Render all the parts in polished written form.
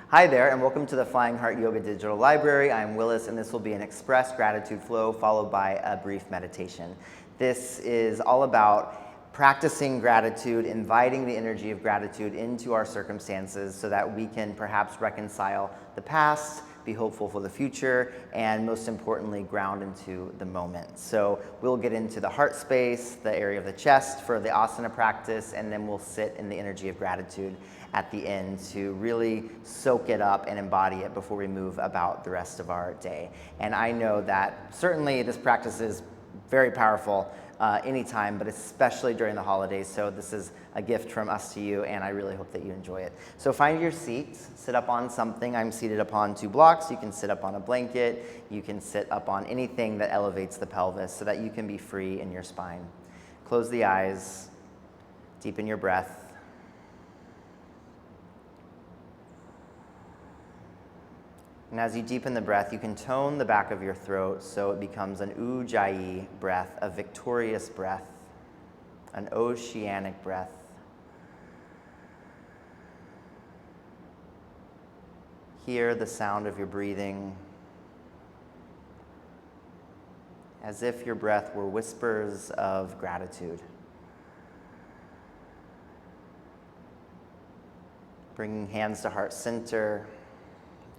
Hi there, and welcome to the Flying Heart Yoga Digital Library. I'm Willis, and this will be an express gratitude flow followed by a brief meditation. This is all about practicing gratitude, inviting the energy of gratitude into our circumstances so that we can perhaps reconcile the past, be hopeful for the future, and most importantly, ground into the moment. So we'll get into the heart space, the area of the chest for the asana practice, and then we'll sit in the energy of gratitude at the end to really soak it up and embody it before we move about the rest of our day. And I know that certainly this practice is very powerful anytime, but especially during the holidays. So this is a gift from us to you, and I really hope that you enjoy it. So find your seat, sit up on something. I'm seated upon 2 blocks. You can sit up on a blanket. You can sit up on anything that elevates the pelvis so that you can be free in your spine. Close the eyes, deepen your breath. And as you deepen the breath, you can tone the back of your throat so it becomes an ujjayi breath, a victorious breath, an oceanic breath. Hear the sound of your breathing as if your breath were whispers of gratitude. Bringing hands to heart center.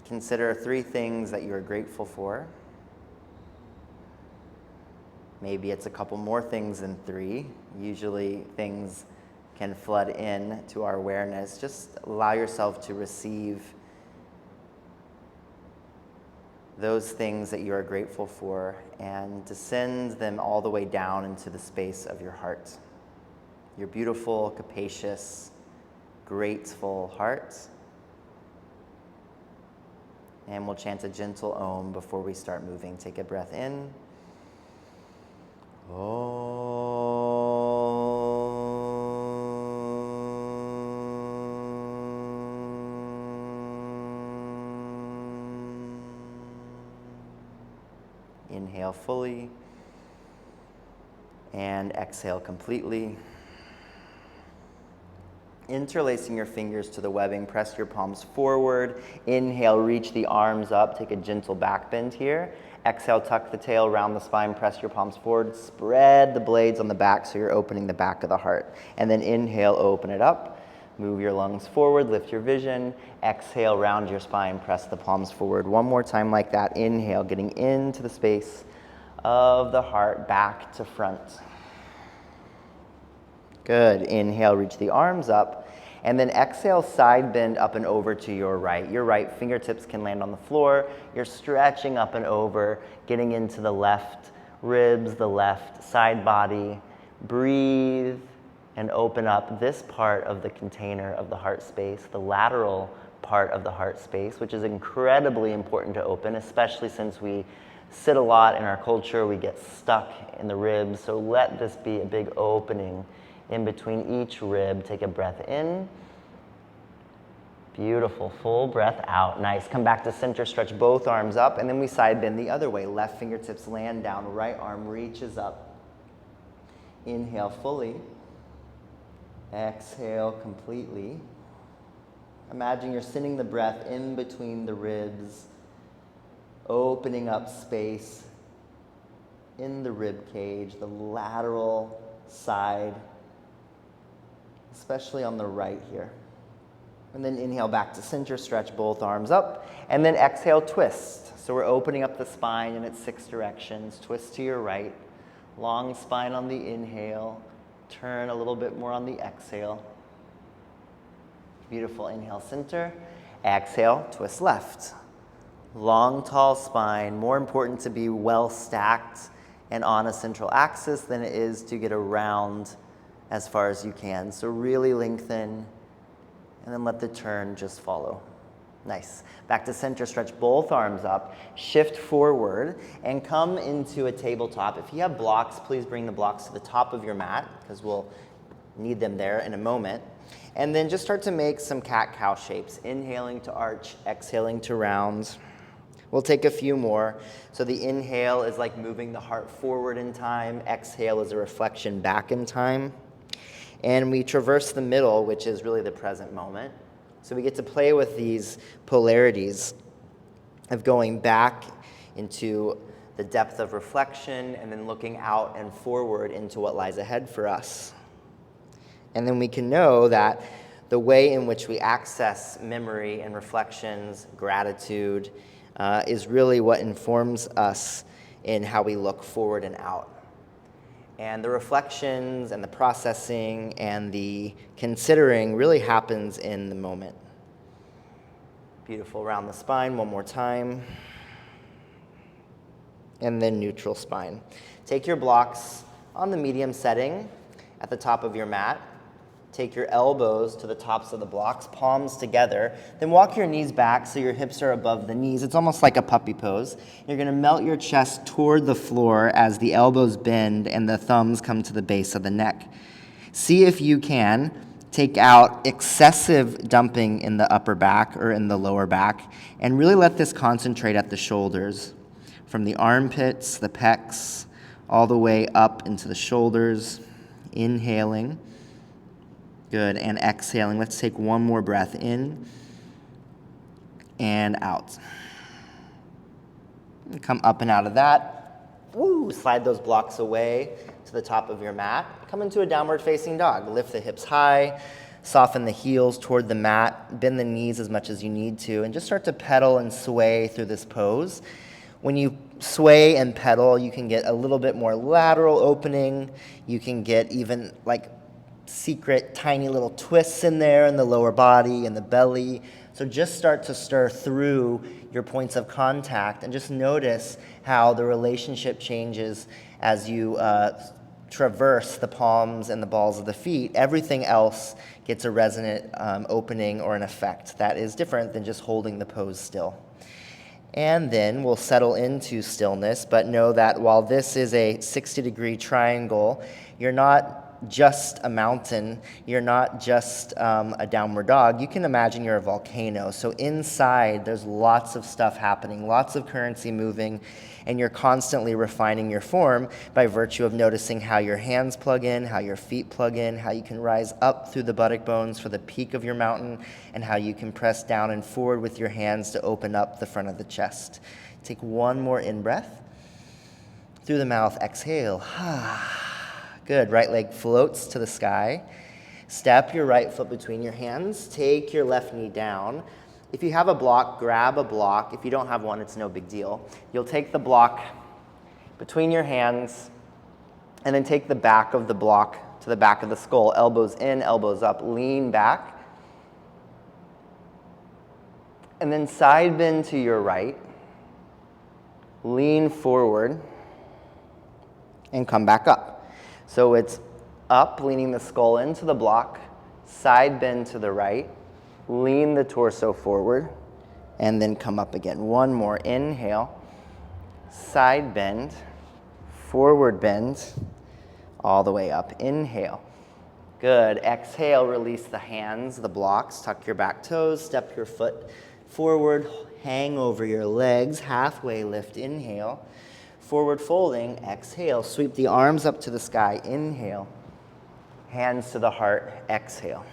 Consider 3 things that you are grateful for. Maybe it's a couple more things than 3. Usually things can flood in to our awareness. Just allow yourself to receive those things that you are grateful for and to send them all the way down into the space of your heart. Your beautiful, capacious, grateful heart. And we'll chant a gentle Om before we start moving. Take a breath in. Om. Inhale fully. And exhale completely. Interlacing your fingers to the webbing, press your palms forward. Inhale, reach the arms up. Take a gentle back bend here. Exhale, tuck the tail around the spine, press your palms forward. Spread the blades on the back so you're opening the back of the heart. And then inhale, open it up. Move your lungs forward, lift your vision. Exhale, round your spine, press the palms forward. One more time like that. Inhale, getting into the space of the heart, back to front. Good. Inhale, reach the arms up. And then exhale, side bend up and over to your right. Your right fingertips can land on the floor. You're stretching up and over, getting into the left ribs, the left side body. Breathe and open up this part of the container of the heart space, the lateral part of the heart space, which is incredibly important to open, especially since we sit a lot in our culture. We get stuck in the ribs. So let this be a big opening in between each rib. Take a breath in. Beautiful, full breath out. Nice. Come back to center, stretch both arms up, and then we side bend the other way. Left fingertips land down, right arm reaches up. Inhale fully. Exhale completely. Imagine you're sending the breath in between the ribs, opening up space in the rib cage, the lateral side, especially on the right here. And then inhale back to center, stretch both arms up, and then exhale, twist. So we're opening up the spine in its 6 directions. Twist to your right, long spine on the inhale, turn a little bit more on the exhale. Beautiful. Inhale, center, exhale, twist left. Long, tall spine. More important to be well stacked and on a central axis than it is to get around as far as you can. So really lengthen and then let the turn just follow. Nice. Back to center, stretch both arms up, shift forward, and come into a tabletop. If you have blocks, please bring the blocks to the top of your mat because we'll need them there in a moment. And then just start to make some cat-cow shapes. Inhaling to arch, exhaling to round. We'll take a few more. So the inhale is like moving the heart forward in time. Exhale is a reflection back in time. And we traverse the middle, which is really the present moment. So we get to play with these polarities of going back into the depth of reflection and then looking out and forward into what lies ahead for us. And then we can know that the way in which we access memory and reflections, gratitude, is really what informs us in how we look forward and out. And the reflections and the processing and the considering really happens in the moment. Beautiful, around the spine one more time. And then neutral spine. Take your blocks on the medium setting at the top of your mat. Take your elbows to the tops of the blocks, palms together. Then walk your knees back so your hips are above the knees. It's almost like a puppy pose. You're going to melt your chest toward the floor as the elbows bend and the thumbs come to the base of the neck. See if you can take out excessive dumping in the upper back or in the lower back, and really let this concentrate at the shoulders, from the armpits, the pecs, all the way up into the shoulders. Inhaling. Good, and exhaling. Let's take one more breath in and out. And come up and out of that. Woo, slide those blocks away to the top of your mat. Come into a downward facing dog. Lift the hips high, soften the heels toward the mat, bend the knees as much as you need to, and just start to pedal and sway through this pose. When you sway and pedal, you can get a little bit more lateral opening. You can get even like secret tiny little twists in there in the lower body and the belly. So just start to stir through your points of contact and just notice how the relationship changes as you traverse the palms and the balls of the feet. Everything else gets a resonant opening or an effect that is different than just holding the pose still. And then we'll settle into stillness, but know that while this is a 60-degree triangle, you're not just a mountain, you're not just a downward dog. You can imagine you're a volcano. So inside, there's lots of stuff happening, lots of currency moving, and you're constantly refining your form by virtue of noticing how your hands plug in, how your feet plug in, how you can rise up through the buttock bones for the peak of your mountain, and how you can press down and forward with your hands to open up the front of the chest. Take one more in-breath. Through the mouth, exhale. Good, right leg floats to the sky. Step your right foot between your hands. Take your left knee down. If you have a block, grab a block. If you don't have one, it's no big deal. You'll take the block between your hands and then take the back of the block to the back of the skull. Elbows in, elbows up, lean back. And then side bend to your right. Lean forward and come back up. So it's up, leaning the skull into the block, side bend to the right, lean the torso forward, and then come up again. One more, inhale, side bend, forward bend, all the way up. Inhale. Good. Exhale, release the hands, the blocks, tuck your back toes, step your foot forward, hang over your legs, halfway lift, inhale. Forward folding, exhale. Sweep the arms up to the sky, inhale. Hands to the heart, exhale.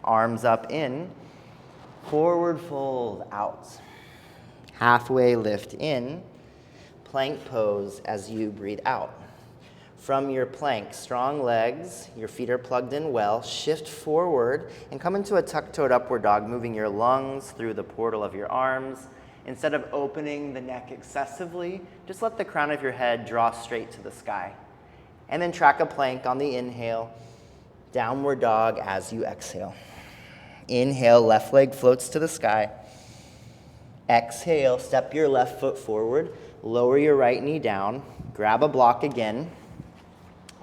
Arms up, in. Forward fold, out. Halfway lift, in. Plank pose as you breathe out. From your plank, strong legs, your feet are plugged in well. Shift forward and come into a tuck-toed upward dog, moving your lungs through the portal of your arms. Instead of opening the neck excessively, just let the crown of your head draw straight to the sky. And then track a plank on the inhale, downward dog as you exhale. Inhale, left leg floats to the sky. Exhale, step your left foot forward, lower your right knee down, grab a block again,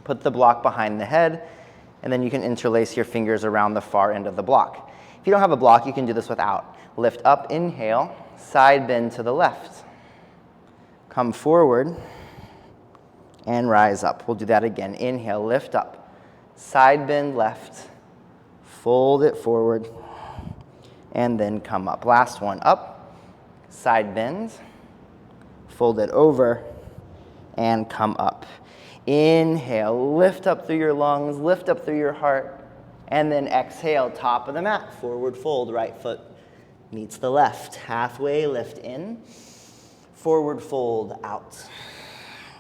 put the block behind the head, and then you can interlace your fingers around the far end of the block. If you don't have a block, you can do this without. Lift up, inhale. Side bend to the left. Come forward and rise up. We'll do that again. Inhale, lift up. Side bend left. Fold it forward. And then come up. Last one. Up. Side bend. Fold it over. And come up. Inhale, lift up through your lungs, lift up through your heart. And then exhale, top of the mat, forward fold, right foot meets the left. Halfway lift in, forward fold out.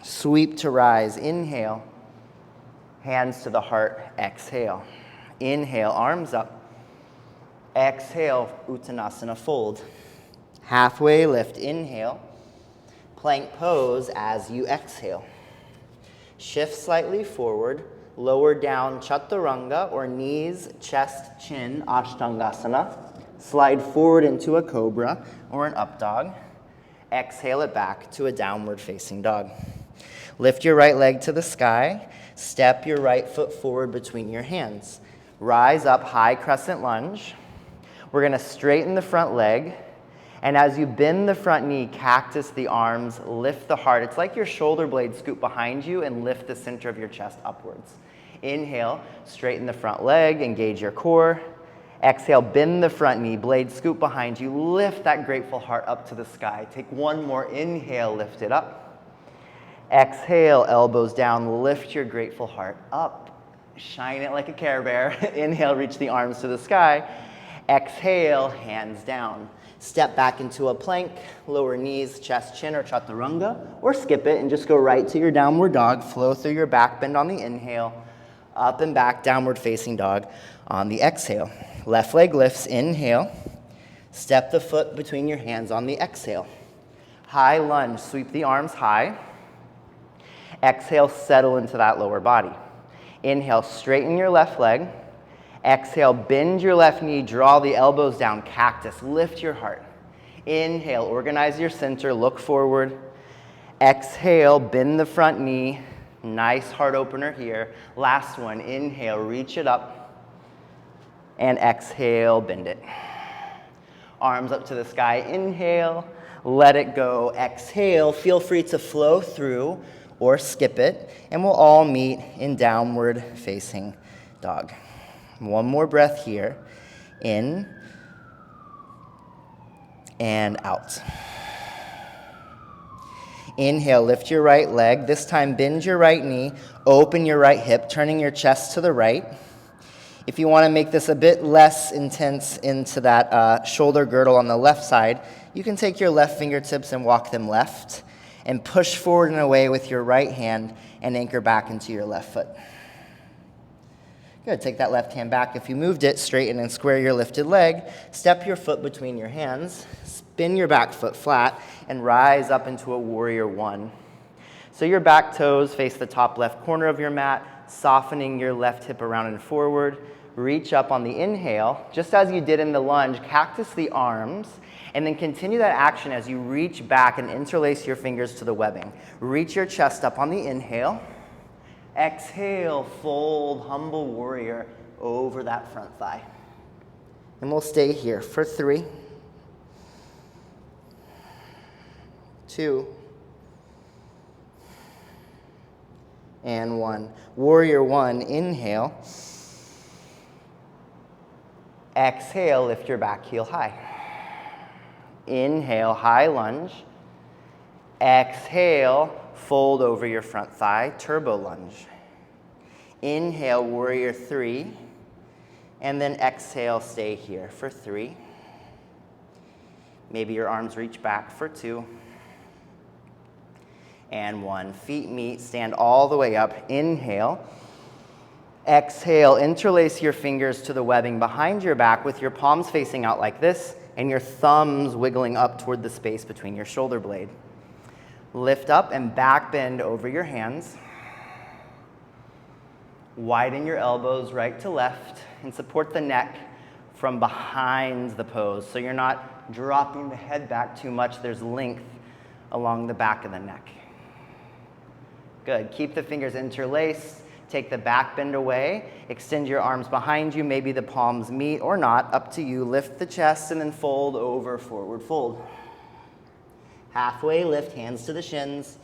Sweep to rise, inhale, hands to the heart, exhale. Inhale, arms up. Exhale, Uttanasana fold. Halfway lift, inhale, plank pose as you exhale. Shift slightly forward, lower down Chaturanga or knees, chest, chin, Ashtangasana. Slide forward into a cobra or an up dog. Exhale it back to a downward facing dog. Lift your right leg to the sky. Step your right foot forward between your hands. Rise up, high crescent lunge. We're going to straighten the front leg. And as you bend the front knee, cactus the arms, lift the heart. It's like your shoulder blades scoop behind you and lift the center of your chest upwards. Inhale, straighten the front leg, engage your core. Exhale, bend the front knee, blades scoop behind you, lift that grateful heart up to the sky. Take one more inhale, lift it up. Exhale, elbows down, lift your grateful heart up. Shine it like a Care Bear. Inhale, reach the arms to the sky. Exhale, hands down. Step back into a plank, lower knees, chest, chin, or chaturanga, or skip it and just go right to your downward dog. Flow through your back bend on the inhale, up and back, downward facing dog on the exhale. Left leg lifts, inhale. Step the foot between your hands on the exhale. High lunge, sweep the arms high. Exhale, settle into that lower body. Inhale, straighten your left leg. Exhale, bend your left knee, draw the elbows down, cactus, lift your heart. Inhale, organize your center, look forward. Exhale, bend the front knee, nice heart opener here. Last one, inhale, reach it up. And exhale, bend it. Arms up to the sky, inhale, let it go. Exhale, feel free to flow through or skip it, and we'll all meet in downward facing dog. One more breath here. In and out. Inhale, lift your right leg. This time, bend your right knee, open your right hip, turning your chest to the right. If you want to make this a bit less intense into that shoulder girdle on the left side, you can take your left fingertips and walk them left and push forward and away with your right hand and anchor back into your left foot. Good, take that left hand back. If you moved it, straighten and square your lifted leg. Step your foot between your hands. Spin your back foot flat and rise up into a warrior one. So your back toes face the top left corner of your mat, softening your left hip around and forward. Reach up on the inhale, just as you did in the lunge, cactus the arms, and then continue that action as you reach back and interlace your fingers to the webbing. Reach your chest up on the inhale. Exhale, fold, humble warrior over that front thigh. And we'll stay here for 3, 2, and 1. Warrior one, inhale. Exhale, lift your back heel high. Inhale, high lunge. Exhale, fold over your front thigh, turbo lunge. Inhale, warrior 3. And then exhale, stay here for 3. Maybe your arms reach back for 2. And 1. Feet meet, stand all the way up. Inhale. Exhale, interlace your fingers to the webbing behind your back with your palms facing out like this and your thumbs wiggling up toward the space between your shoulder blade. Lift up and back bend over your hands. Widen your elbows right to left and support the neck from behind the pose so you're not dropping the head back too much. There's length along the back of the neck. Good. Keep the fingers interlaced. Take the back bend away. Extend your arms behind you. Maybe the palms meet or not. Up to you. Lift the chest and then fold over, forward fold. Halfway lift, hands to the shins.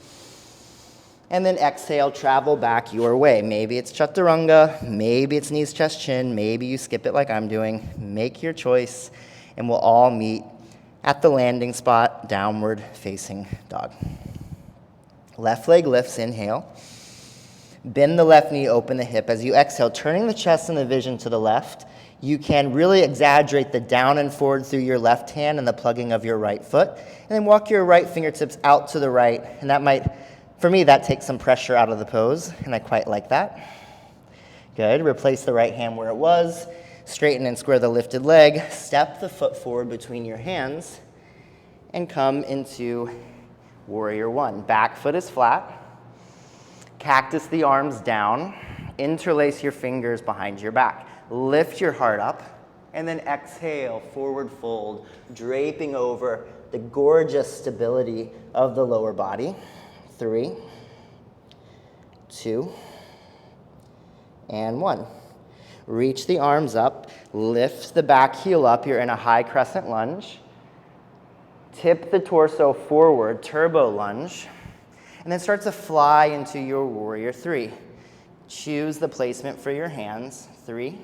And then exhale, travel back your way. Maybe it's chaturanga. Maybe it's knees, chest, chin. Maybe you skip it like I'm doing. Make your choice. And we'll all meet at the landing spot, downward facing dog. Left leg lifts, inhale. Bend the left knee, open the hip. As you exhale, turning the chest and the vision to the left, you can really exaggerate the down and forward through your left hand and the plugging of your right foot. And then walk your right fingertips out to the right. And that might, for me, that takes some pressure out of the pose, and I quite like that. Good. Replace the right hand where it was. Straighten and square the lifted leg. Step the foot forward between your hands and come into Warrior One. Back foot is flat. Cactus the arms down. Interlace your fingers behind your back. Lift your heart up, and then exhale, forward fold, draping over the gorgeous stability of the lower body. 3, 2, and 1. Reach the arms up, lift the back heel up. You're in a high crescent lunge. Tip the torso forward, turbo lunge, and then start to fly into your Warrior Three. Choose the placement for your hands. 3,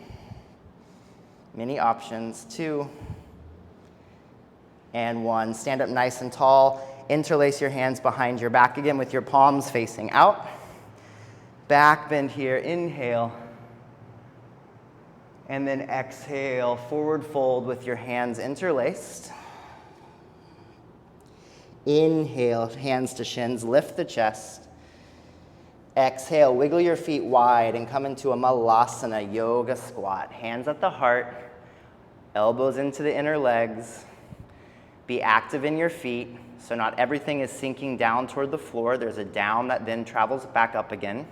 many options. 2, and 1. Stand up nice and tall. Interlace your hands behind your back again with your palms facing out. Back bend here. Inhale. And then exhale, forward fold with your hands interlaced. Inhale, hands to shins, lift the chest. Exhale, wiggle your feet wide and come into a Malasana yoga squat. Hands at the heart, elbows into the inner legs. Be active in your feet, so not everything is sinking down toward the floor. There's a down that then travels back up again.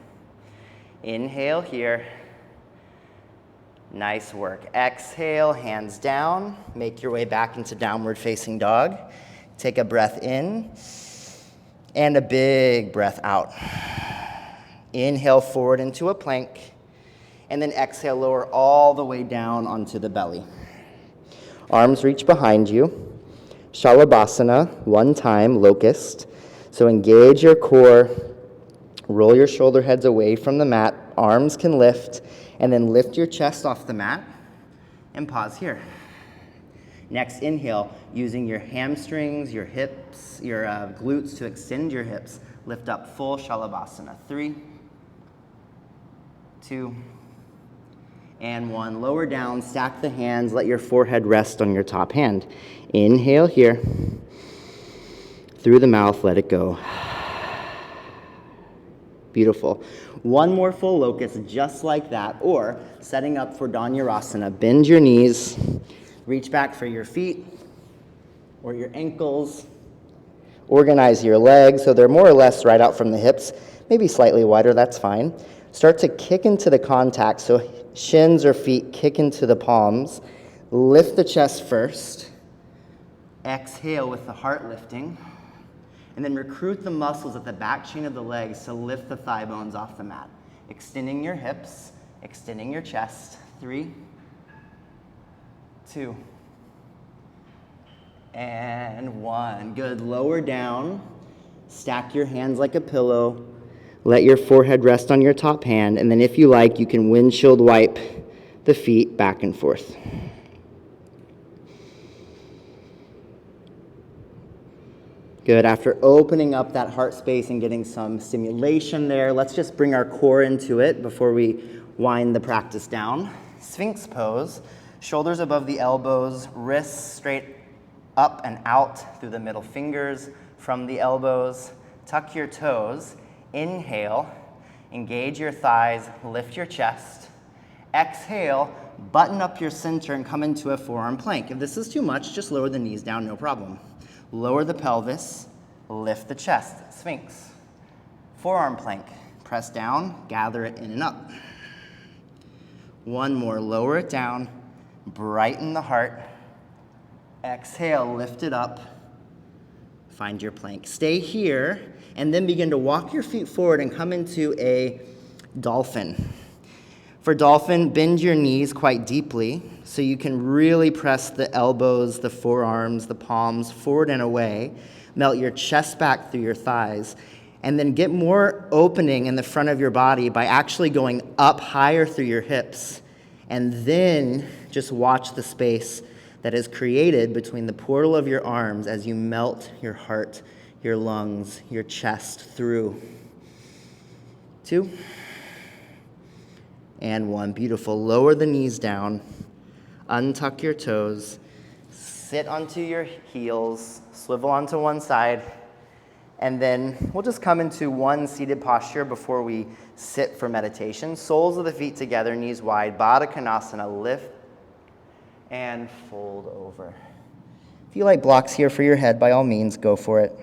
Inhale here. Nice work. Exhale, hands down. Make your way back into downward facing dog. Take a breath in and a big breath out. Inhale forward into a plank, and then exhale, lower all the way down onto the belly. Arms reach behind you. Shalabhasana, one time, locust. So engage your core, roll your shoulder heads away from the mat, arms can lift, and then lift your chest off the mat and pause here. Next, inhale, using your hamstrings, your hips, your glutes to extend your hips. Lift up full Shalabhasana. 3, 2, and 1. Lower down, stack the hands, let your forehead rest on your top hand. Inhale here. Through the mouth, let it go. Beautiful. One more full locust, just like that, or setting up for Dhanurasana. Bend your knees, reach back for your feet or your ankles. Organize your legs so they're more or less right out from the hips, maybe slightly wider, that's fine. Start to kick into the contact, so shins or feet kick into the palms. Lift the chest first. Exhale with the heart lifting. And then recruit the muscles at the back chain of the legs to lift the thigh bones off the mat. Extending your hips, extending your chest. 3, 2, and 1. Good. Lower down. Stack your hands like a pillow. Let your forehead rest on your top hand. And then if you like, you can windshield wipe the feet back and forth. Good. After opening up that heart space and getting some stimulation there, let's just bring our core into it before we wind the practice down. Sphinx pose, shoulders above the elbows, wrists straight up and out through the middle fingers from the elbows. Tuck your toes. Inhale, engage your thighs, lift your chest. Exhale, button up your center and come into a forearm plank. If this is too much, just lower the knees down, no problem. Lower the pelvis, lift the chest, Sphinx. Forearm plank, press down, gather it in and up. One more, lower it down, brighten the heart. Exhale, lift it up, find your plank. Stay here, and then begin to walk your feet forward and come into a dolphin. For dolphin, bend your knees quite deeply so you can really press the elbows, the forearms, the palms forward and away. Melt your chest back through your thighs. And then get more opening in the front of your body by actually going up higher through your hips. And then just watch the space that is created between the portal of your arms as you melt your heart, your lungs, your chest through. 2, And 1. Beautiful. Lower the knees down. Untuck your toes. Sit onto your heels. Swivel onto one side. And then we'll just come into one seated posture before we sit for meditation. Soles of the feet together, knees wide. Baddha Konasana. Lift and fold over. If you like blocks here for your head, by all means, go for it.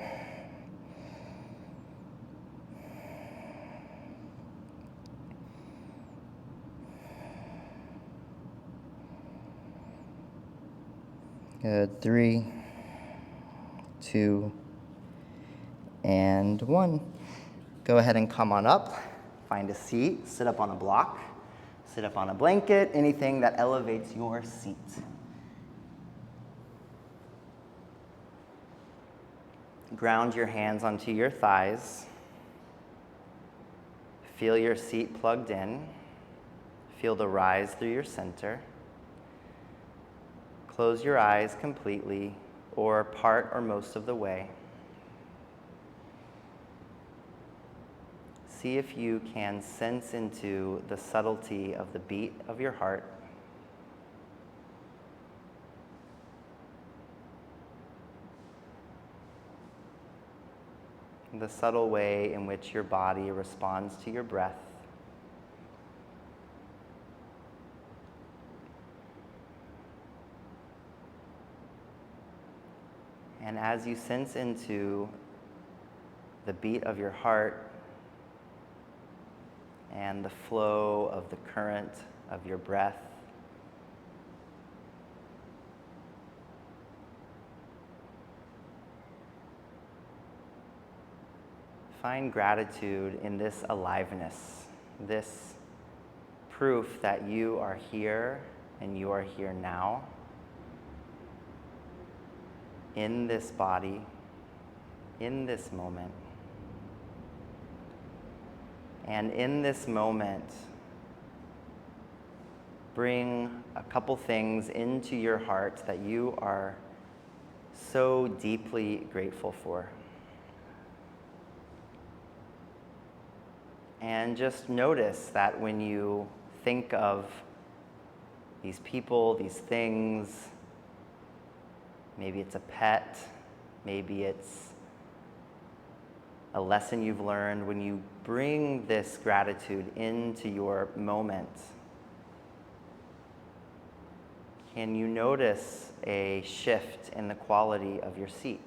Good. 3, 2, and 1. Go ahead and come on up. Find a seat. Sit up on a block. Sit up on a blanket. Anything that elevates your seat. Ground your hands onto your thighs. Feel your seat plugged in. Feel the rise through your center. Close your eyes completely, or part or most of the way. See if you can sense into the subtlety of the beat of your heart. The subtle way in which your body responds to your breath. And as you sense into the beat of your heart and the flow of the current of your breath, find gratitude in this aliveness, this proof that you are here and you are here now, in this body, in this moment. And in this moment, bring a couple things into your heart that you are so deeply grateful for. And just notice that when you think of these people, these things, maybe it's a pet, maybe it's a lesson you've learned, when you bring this gratitude into your moment, can you notice a shift in the quality of your seat?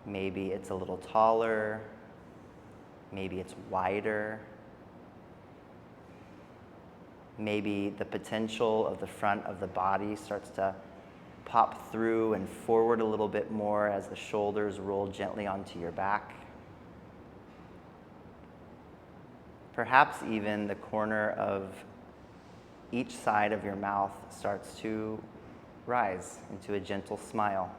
Maybe it's a little taller, maybe it's wider, maybe the potential of the front of the body starts to pop through and forward a little bit more as the shoulders roll gently onto your back. Perhaps even the corner of each side of your mouth starts to rise into a gentle smile.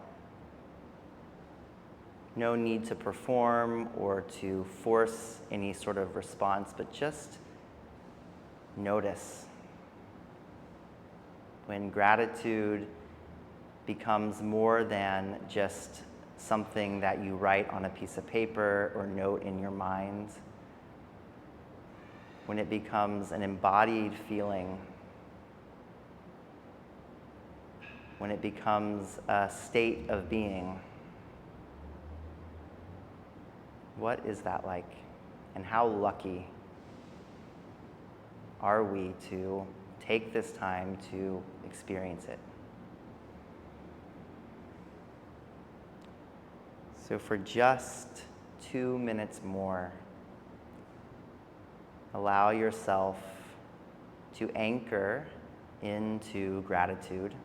No need to perform or to force any sort of response, but just notice. When gratitude becomes more than just something that you write on a piece of paper or note in your mind, when it becomes an embodied feeling, when it becomes a state of being, what is that like? And how lucky are we to take this time to experience it? So for just 2 minutes more, allow yourself to anchor into gratitude.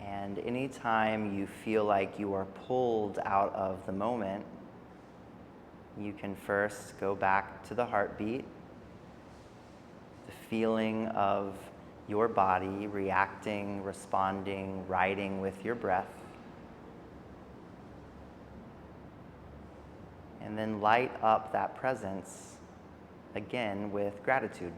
And anytime you feel like you are pulled out of the moment, you can first go back to the heartbeat, the feeling of your body reacting, responding, riding with your breath. And then light up that presence again with gratitude.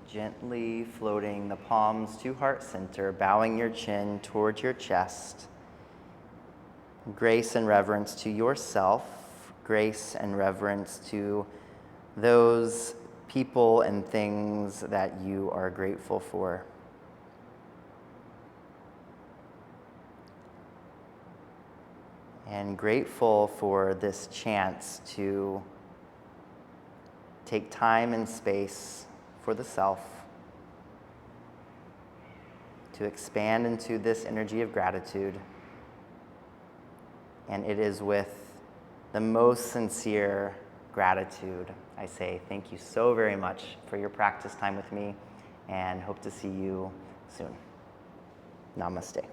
Gently floating the palms to heart center, bowing your chin towards your chest. Grace and reverence to yourself, grace and reverence to those people and things that you are grateful for. And grateful for this chance to take time and space for the self, to expand into this energy of gratitude. And it is with the most sincere gratitude I say thank you so very much for your practice time with me, and hope to see you soon. Namaste.